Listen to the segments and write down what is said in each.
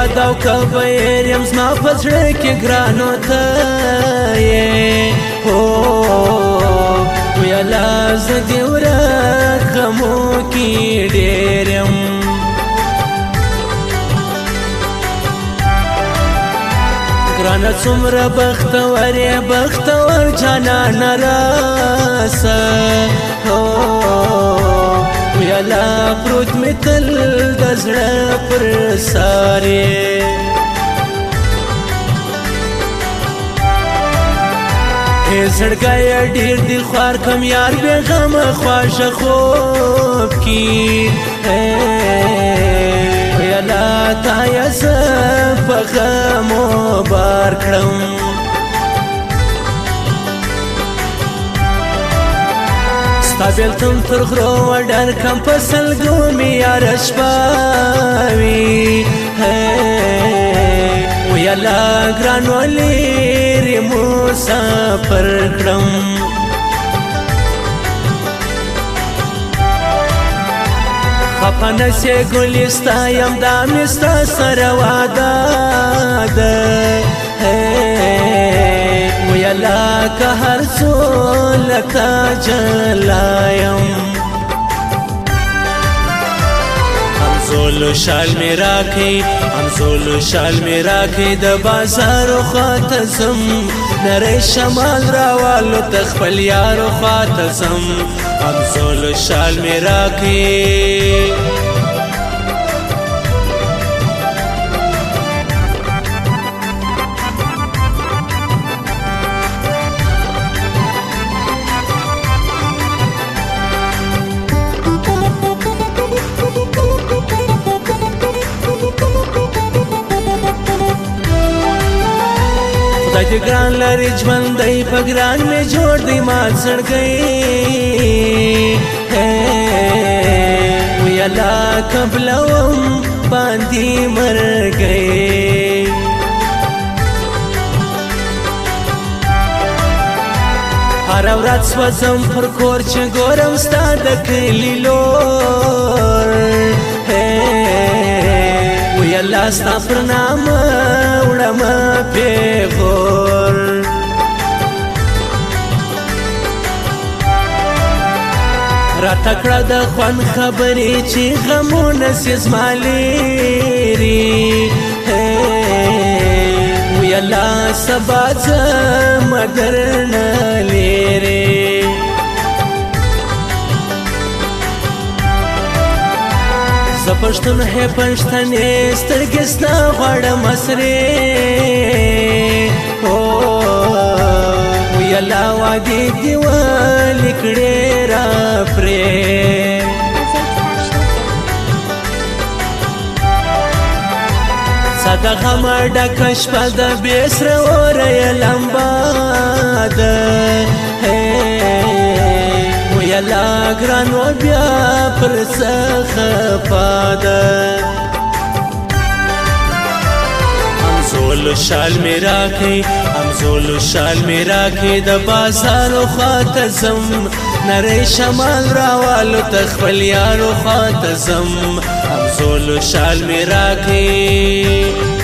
باد او که بیر یم زما په زړه کې ګرانو ته یې ویلا زه دې ورک غمو کې ډېر یم ګرانه څومره بختور یې بختور جانانه راسه ویلا پروت مې تل د زړه پر سر یې زړګی ډېر دي خوار کم یار بېغمه خواږه خوب کې ویلا تا یې زه په غمو بار کړم ستا بېلتون تر غرو وډر کم په سلګو مې یاره شپه وي ویلا ګرانو لرې مسافر کړم خفه نسې ګلې ستا یم دا مې ستا سره واده ده ویلا که هر څو له تا جلا یم همزولو شال مې راکړئ همزولو شال مې راکړئ د بازارو خواته ځم نری شمال راوالو ته خپل یارو خواته ځم همزولو شال مې راکړئ خدای دې ګران لري ژوند دی په ګران مې جوړ دی مات زړګی ویلا قبلوم باندې مرګی هره ورځ سوځم پر کور چې ګورم ستا د کلي لور ویلا ستا پر نامه وړمه پیغور راته کړه د خوند خبرې چې غمونه سې زما لرې ویلا سبا ځمه درنه لرې زه پښتون هې پښتنې سترګې ستا غواړم سرې ویلا وعدې دې ولې کړې راپرې ستا غمه ډکه شپه ده بې سره اوره یې لمبه ده ویلا ګرانو بیا پر څه خفه ده همزولو شال مې راکړئ همزولو شال مې راکړئ د بازارو خواته ځم نری شمال راوالو ته خپل یارو خواته ځم همزولو شال مې راکړئ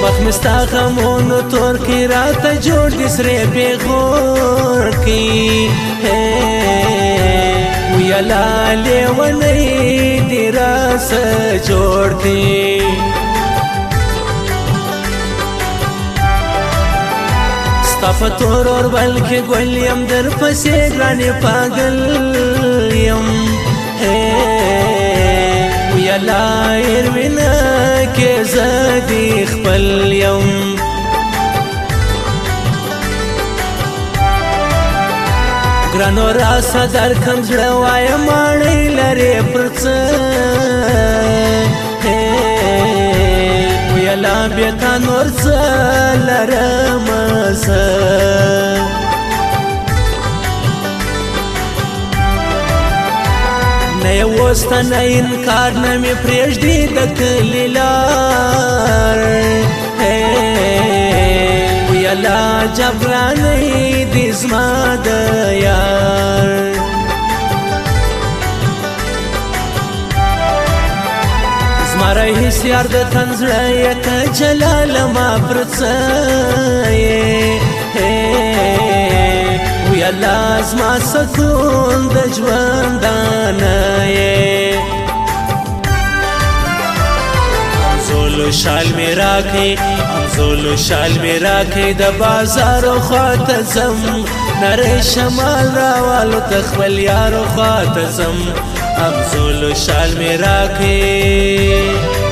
مخ مستا غمونو تور کی راته جوړ دي سره پیغور کی ویلا لیونی دی راس جوړ کی ستا په تور اور بلکې ګل یم در پسې ګرانې پاگل یم ویلا ایروینا کې زدي خپل یم ګرانو راسه در کم زړه وایم ماڼۍ لرې پر څه ویلا بیا تا نور څه لرمه زه نه یې اوس نه انکار نه مې پرېږدي د کلي لار وی الله جبرانی دی زما د یار زما رئیس یار د تنزړه یک جلال ما پرڅه وی الله زما سکون د ژوندانه زولو شال می راکې زولو شال می راکې د بازار خواته زم نری شمال راوالو تخبل یارو خواته زم زولو شال می راکې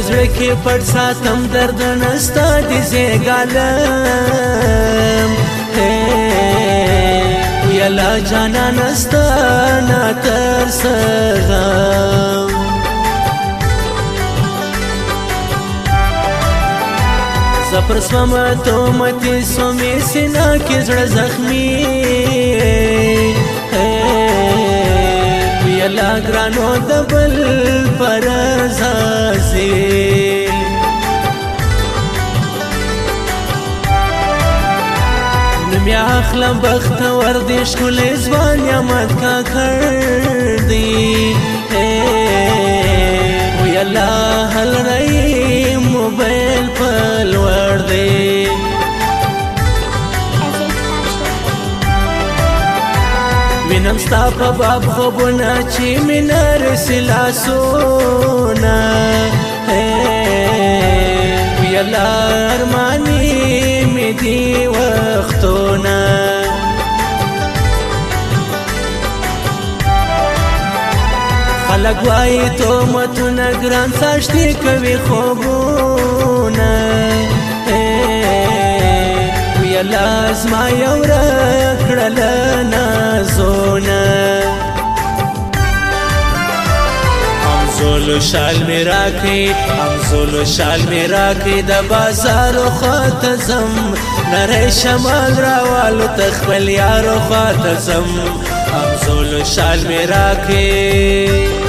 زړه کې پټ ساتم درد نستا دي زیګالم یلا جانا نستا نا تر سغم زپر سوم تو متی سومی سینا کې زړه زخمی یلا ګرانو دبل پر زازي نمی اخلم بخت وردش کل ازوان یامد کا کردی وی اللہ حل رئی موبیل پل وردی وینم ستا په باب خوبونه چې مینه رسي لاسونه وی الله ارماني مې دي وختونه خلک وایي تهمتونه ګران ساشتي کوي خوبونه الله زما یو کړل نازونه زولو شال می راکې زولو شال می راکې د بازار خواته زم نری شمال راوالو تخبل یارو خواته زم زولو شال می راکې